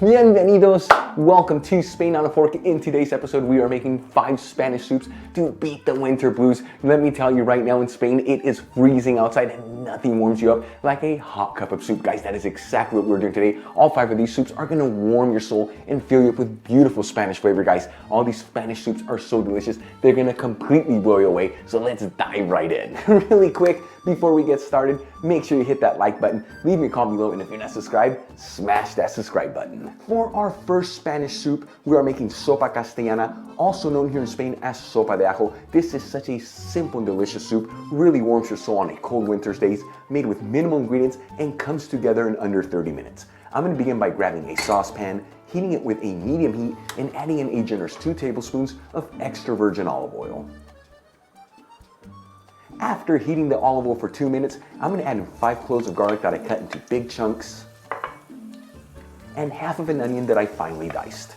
Bienvenidos! Welcome to Spain on a Fork. In today's episode, we are making 5 Spanish soups to beat the winter blues. Let me tell you right now, in Spain, it is freezing outside and nothing warms you up like a hot cup of soup. Guys, that is exactly what we're doing today. All 5 of these soups are gonna warm your soul and fill you up with beautiful Spanish flavor, guys. All these Spanish soups are so delicious, they're gonna completely blow you away. So let's dive right in. Really quick, before we get started, make sure you hit that like button, leave me a comment below, and if you're not subscribed, smash that subscribe button. For our first Spanish soup, we are making sopa castellana, also known here in Spain as sopa de ajo. This is such a simple and delicious soup, really warms your soul on a cold winter's days, made with minimal ingredients, and comes together in under 30 minutes. I'm going to begin by grabbing a saucepan, heating it with a medium heat, and adding in a generous 2 tablespoons of extra virgin olive oil. After heating the olive oil for 2 minutes, I'm going to add in 5 cloves of garlic that I cut into big chunks, and half of an onion that I finely diced.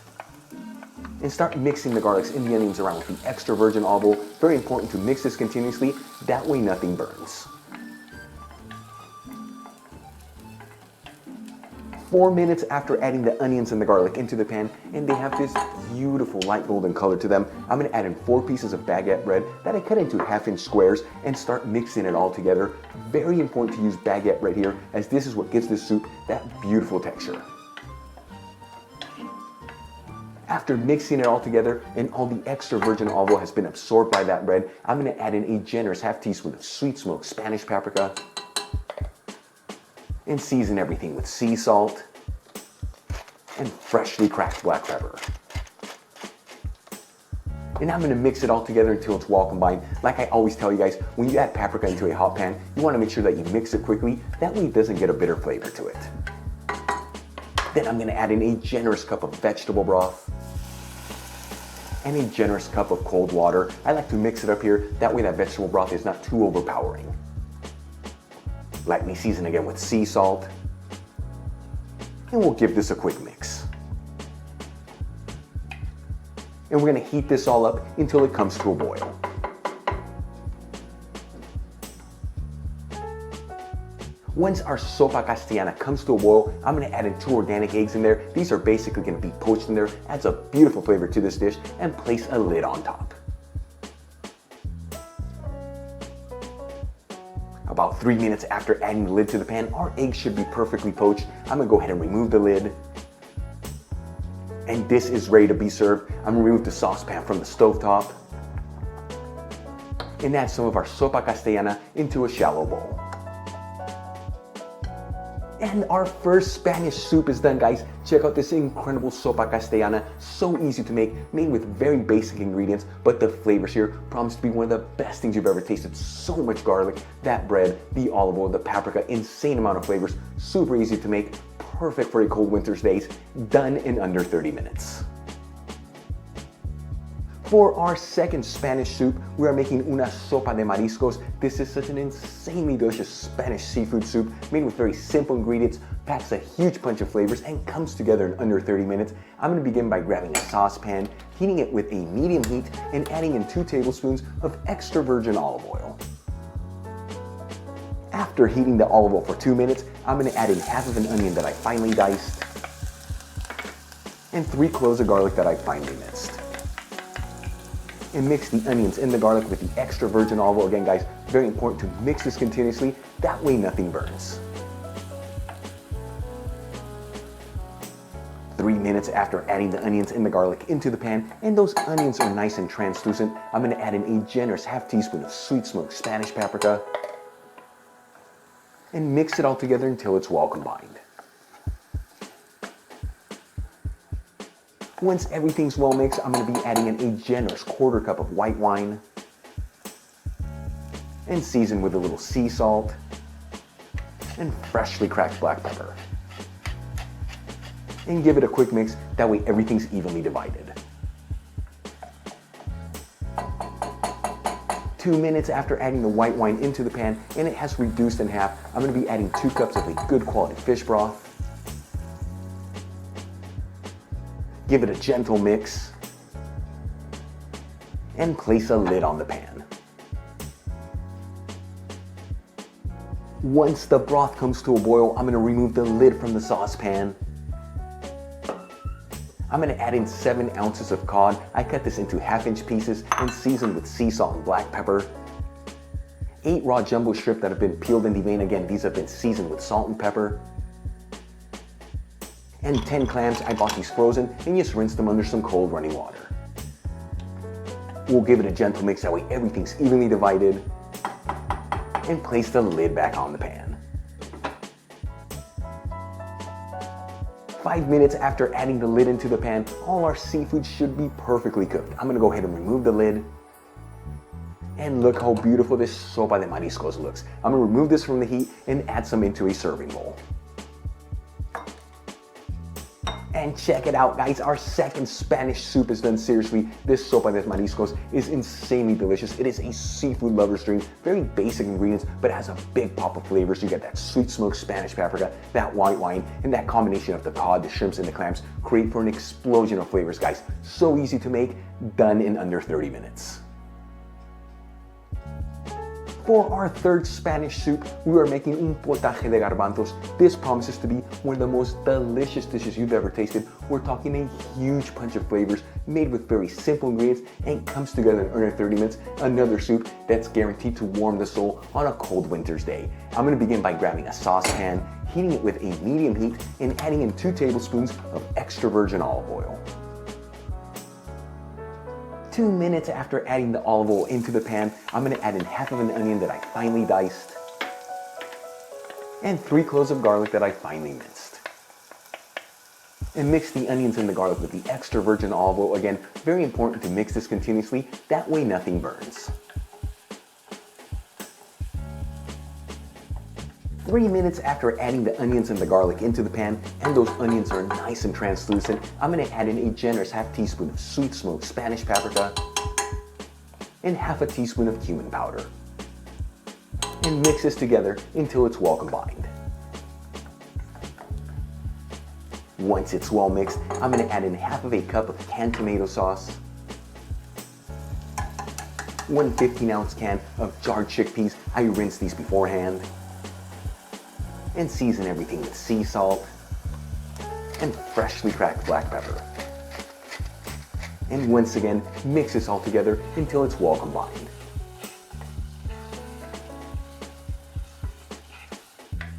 And start mixing the garlics and the onions around with the extra virgin olive oil. Very important to mix this continuously, that way nothing burns. 4 minutes after adding the onions and the garlic into the pan, and they have this beautiful light golden color to them, I'm going to add in 4 pieces of baguette bread that I cut into half-inch squares and start mixing it all together. Very important to use baguette bread here, as this is what gives this soup that beautiful texture. After mixing it all together and all the extra virgin olive oil has been absorbed by that bread, I'm going to add in a generous half teaspoon of sweet smoked Spanish paprika, and season everything with sea salt and freshly cracked black pepper. And I'm going to mix it all together until it's well combined. Like I always tell you guys, when you add paprika into a hot pan, you want to make sure that you mix it quickly. That way it doesn't get a bitter flavor to it. Then I'm going to add in a generous cup of vegetable broth and a generous cup of cold water. I like to mix it up here. That way that vegetable broth is not too overpowering. Lightly season again with sea salt, and we'll give this a quick mix. And we're going to heat this all up until it comes to a boil. Once our sopa castellana comes to a boil, I'm going to add in 2 organic eggs in there. These are basically going to be poached in there, adds a beautiful flavor to this dish, and place a lid on top. About 3 minutes after adding the lid to the pan, our eggs should be perfectly poached. I'm going to go ahead and remove the lid. And this is ready to be served. I'm going to remove the saucepan from the stovetop and add some of our sopa castellana into a shallow bowl. And our first Spanish soup is done, guys. Check out this incredible sopa castellana. So easy to make, made with very basic ingredients, but the flavors here promise to be one of the best things you've ever tasted. So much garlic, that bread, the olive oil, the paprika, insane amount of flavors. Super easy to make, perfect for a cold winter's days, done in under 30 minutes. For our second Spanish soup, we are making una sopa de mariscos. This is such an insanely delicious Spanish seafood soup made with very simple ingredients, packs a huge punch of flavors, and comes together in under 30 minutes. I'm going to begin by grabbing a saucepan, heating it with a medium heat, and adding in 2 tablespoons of extra virgin olive oil. After heating the olive oil for 2 minutes, I'm going to add in half of an onion that I finely diced and 3 cloves of garlic that I finely minced. And mix the onions and the garlic with the extra virgin olive oil. Again, guys, very important to mix this continuously, that way nothing burns. 3 minutes after adding the onions and the garlic into the pan, and those onions are nice and translucent, I'm going to add in a generous half teaspoon of sweet smoked Spanish paprika and mix it all together until it's well combined. Once everything's well mixed, I'm going to be adding in a generous 1/4 cup of white wine and season with a little sea salt and freshly cracked black pepper. And give it a quick mix, that way everything's evenly divided. 2 minutes after adding the white wine into the pan and it has reduced in half, I'm going to be adding 2 cups of a good quality fish broth. Give it a gentle mix and place a lid on the pan. Once the broth comes to a boil, I'm going to remove the lid from the saucepan I'm gonna add in 7 ounces of cod. I cut this into half-inch pieces and seasoned with sea salt and black pepper. 8 raw jumbo shrimp that have been peeled and deveined. Again, these have been seasoned with salt and pepper. And 10 clams. I bought these frozen and just rinsed them under some cold running water. We'll give it a gentle mix, that way everything's evenly divided. And place the lid back on the pan. 5 minutes after adding the lid into the pan, all our seafood should be perfectly cooked. I'm gonna go ahead and remove the lid. And look how beautiful this sopa de mariscos looks. I'm gonna remove this from the heat and add some into a serving bowl. And check it out, guys, our second Spanish soup is done. Seriously, this sopa de mariscos is insanely delicious. It is a seafood lover's dream. Very basic ingredients, but it has a big pop of flavors. You get that sweet smoked Spanish paprika, that white wine, and that combination of the cod, the shrimps, and the clams create for an explosion of flavors, guys. So easy to make, done in under 30 minutes. For our third Spanish soup, we are making un potaje de garbanzos. This promises to be one of the most delicious dishes you've ever tasted. We're talking a huge punch of flavors made with very simple ingredients and comes together in under 30 minutes. Another soup that's guaranteed to warm the soul on a cold winter's day. I'm gonna begin by grabbing a saucepan, heating it with a medium heat, and adding in 2 tablespoons of extra virgin olive oil. 2 minutes after adding the olive oil into the pan, I'm gonna add in half of an onion that I finely diced and 3 cloves of garlic that I finely minced. And mix the onions and the garlic with the extra virgin olive oil. Again, very important to mix this continuously, that way nothing burns. 3 minutes after adding the onions and the garlic into the pan, and those onions are nice and translucent, I'm gonna add in a generous half teaspoon of sweet smoked Spanish paprika and half a teaspoon of cumin powder. And mix this together until it's well combined. Once it's well mixed, I'm gonna add in half of a cup of canned tomato sauce, 1 15-ounce can of jarred chickpeas. I rinsed these beforehand. And season everything with sea salt and freshly cracked black pepper. And once again, mix this all together until it's well combined.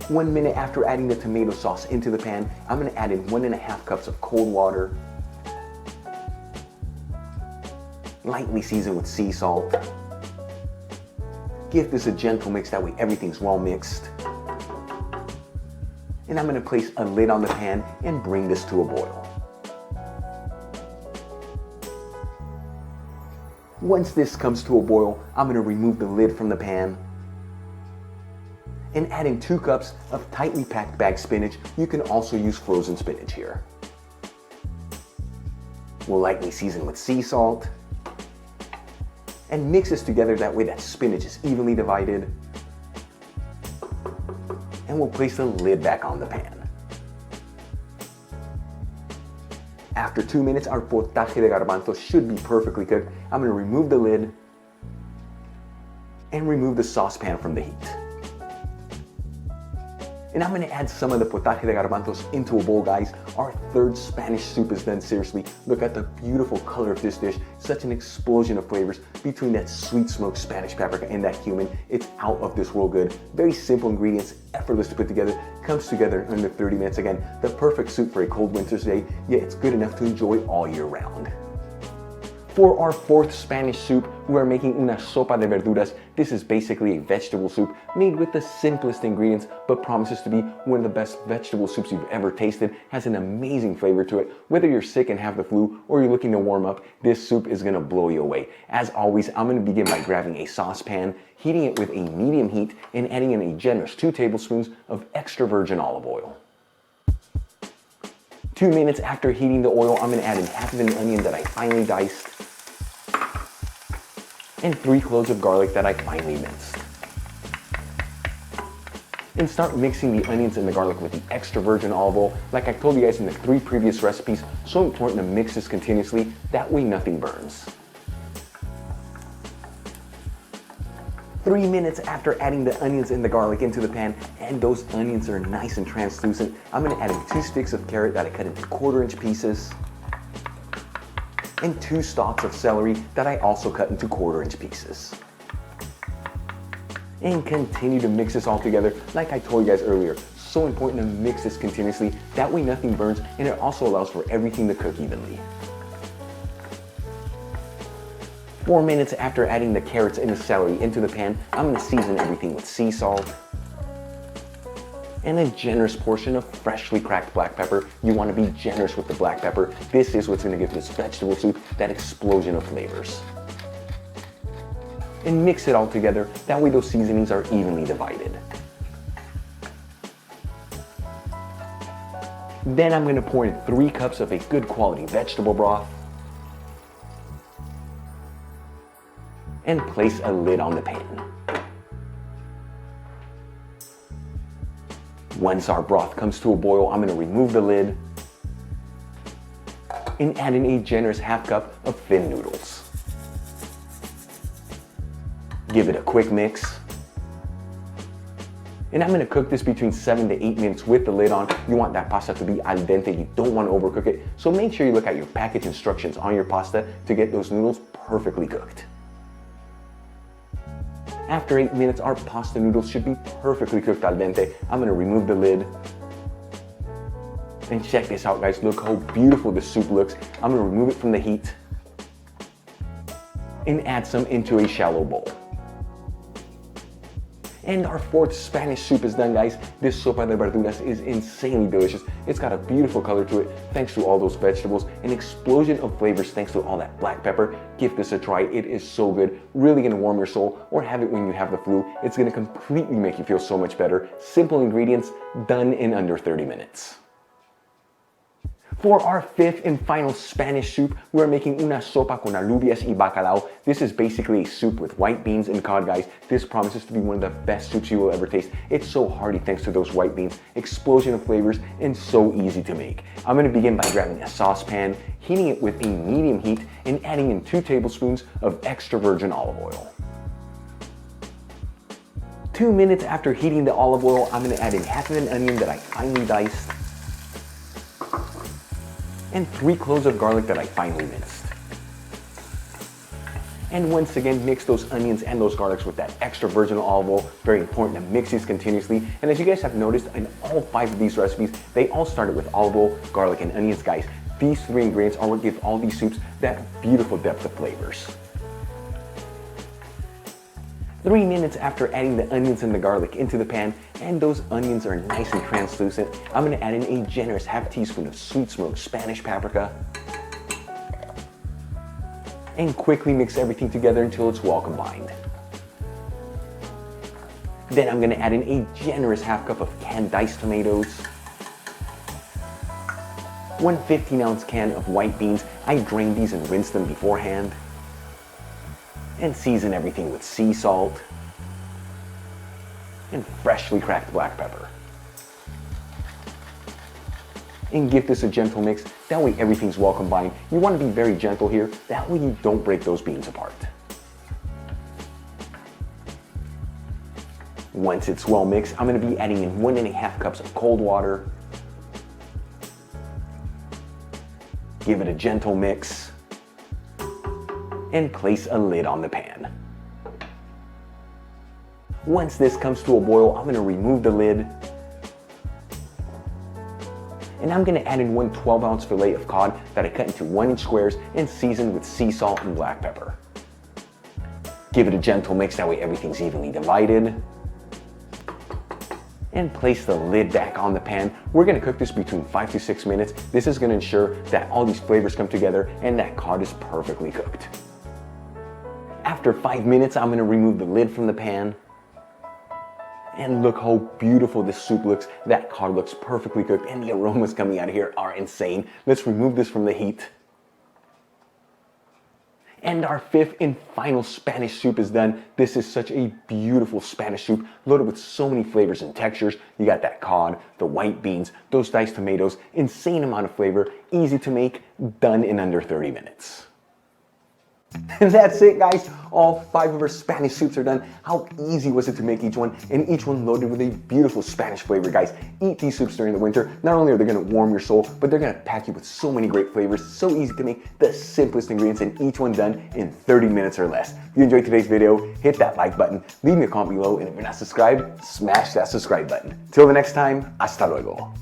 1 minute after adding the tomato sauce into the pan, I'm gonna add in 1.5 cups of cold water, lightly seasoned with sea salt. Give this a gentle mix, that way everything's well mixed. And I'm gonna place a lid on the pan and bring this to a boil. Once this comes to a boil, I'm gonna remove the lid from the pan and add in 2 cups of tightly packed bagged spinach. You can also use frozen spinach here. We'll lightly season with sea salt and mix this together, that way that spinach is evenly divided. And we'll place the lid back on the pan. After 2 minutes, our potaje de garbanzos should be perfectly cooked. I'm gonna remove the lid and remove the saucepan from the heat. And I'm gonna add some of the potaje de garbanzos into a bowl, guys. Our third Spanish soup is done. Seriously, look at the beautiful color of this dish. Such an explosion of flavors between that sweet smoked Spanish paprika and that cumin. It's out of this world good. Very simple ingredients, effortless to put together, comes together in under 30 minutes. Again, the perfect soup for a cold winter's day, yet it's good enough to enjoy all year round. For our fourth Spanish soup, we are making una sopa de verduras. This is basically a vegetable soup made with the simplest ingredients, but promises to be one of the best vegetable soups you've ever tasted. Has an amazing flavor to it. Whether you're sick and have the flu or you're looking to warm up, this soup is gonna blow you away. As always, I'm gonna begin by grabbing a saucepan, heating it with a medium heat, and adding in a generous 2 tablespoons of extra virgin olive oil. 2 minutes after heating the oil, I'm gonna add in half of an onion that I finely diced, and 3 cloves of garlic that I finely minced. And start mixing the onions and the garlic with the extra virgin olive oil. Like I told you guys in the 3 previous recipes, so important to mix this continuously, that way nothing burns. 3 minutes after adding the onions and the garlic into the pan, and those onions are nice and translucent, I'm gonna add in 2 sticks of carrot that I cut into 1/4-inch pieces, and 2 stalks of celery that I also cut into 1/4-inch pieces. And continue to mix this all together. Like I told you guys earlier, so important to mix this continuously, that way nothing burns, and it also allows for everything to cook evenly. 4 minutes after adding the carrots and the celery into the pan, I'm going to season everything with sea salt and a generous portion of freshly cracked black pepper. You want to be generous with the black pepper. This is what's going to give this vegetable soup that explosion of flavors. And mix it all together, that way those seasonings are evenly divided. Then I'm going to pour in 3 cups of a good quality vegetable broth and place a lid on the pan. Once our broth comes to a boil, I'm going to remove the lid and add in a generous 1/2 cup of thin noodles. Give it a quick mix. And I'm going to cook this between 7 to 8 minutes with the lid on. You want that pasta to be al dente. You don't want to overcook it. So make sure you look at your package instructions on your pasta to get those noodles perfectly cooked. After 8 minutes, our pasta noodles should be perfectly cooked al dente. I'm going to remove the lid. And check this out, guys. Look how beautiful this soup looks. I'm going to remove it from the heat and add some into a shallow bowl. And our 4th Spanish soup is done, guys. This sopa de verduras is insanely delicious. It's got a beautiful color to it thanks to all those vegetables. An explosion of flavors thanks to all that black pepper. Give this a try. It is so good. Really gonna warm your soul, or have it when you have the flu. It's gonna completely make you feel so much better. Simple ingredients, done in under 30 minutes. For our 5th and final Spanish soup, we're making una sopa con alubias y bacalao. This is basically a soup with white beans and cod, guys. This promises to be one of the best soups you will ever taste. It's so hearty thanks to those white beans, explosion of flavors, and so easy to make. I'm going to begin by grabbing a saucepan, heating it with a medium heat, and adding in 2 tablespoons of extra virgin olive oil. 2 minutes after heating the olive oil, I'm going to add in 1/2 of an onion that I finely diced, and 3 cloves of garlic that I finely minced. And once again, mix those onions and those garlics with that extra virgin olive oil. Very important to mix these continuously. And as you guys have noticed, in all 5 of these recipes, they all started with olive oil, garlic, and onions, guys. These 3 ingredients are what give all these soups that beautiful depth of flavors. 3 minutes after adding the onions and the garlic into the pan, and those onions are nice and translucent, I'm going to add in a generous 1/2 teaspoon of sweet smoked Spanish paprika and quickly mix everything together until it's well combined. Then I'm going to add in a generous 1/2 cup of canned diced tomatoes, 1 15-ounce can of white beans. I drained these and rinsed them beforehand. And season everything with sea salt and freshly cracked black pepper. And give this a gentle mix, that way everything's well combined. You want to be very gentle here, that way you don't break those beans apart. Once it's well mixed, I'm going to be adding in 1 1/2 cups of cold water. Give it a gentle mix and place a lid on the pan. Once this comes to a boil, I'm going to remove the lid. And I'm going to add in 1 12-ounce fillet of cod that I cut into 1-inch squares and seasoned with sea salt and black pepper. Give it a gentle mix, that way everything's evenly divided. And place the lid back on the pan. We're going to cook this between 5 to 6 minutes. This is going to ensure that all these flavors come together and that cod is perfectly cooked. After 5 minutes, I'm going to remove the lid from the pan. And look how beautiful this soup looks. That cod looks perfectly cooked and the aromas coming out of here are insane. Let's remove this from the heat. And our 5th and final Spanish soup is done. This is such a beautiful Spanish soup, loaded with so many flavors and textures. You got that cod, the white beans, those diced tomatoes, insane amount of flavor, easy to make, done in under 30 minutes. And that's it, guys. All 5 of our Spanish soups are done. How easy was it to make each one? And each one loaded with a beautiful Spanish flavor, guys. Eat these soups during the winter. Not only are they gonna warm your soul, but they're gonna pack you with so many great flavors. So easy to make, the simplest ingredients, and each one done in 30 minutes or less. If you enjoyed today's video, hit that like button, leave me a comment below, and if you're not subscribed, smash that subscribe button. Till the next time, hasta luego.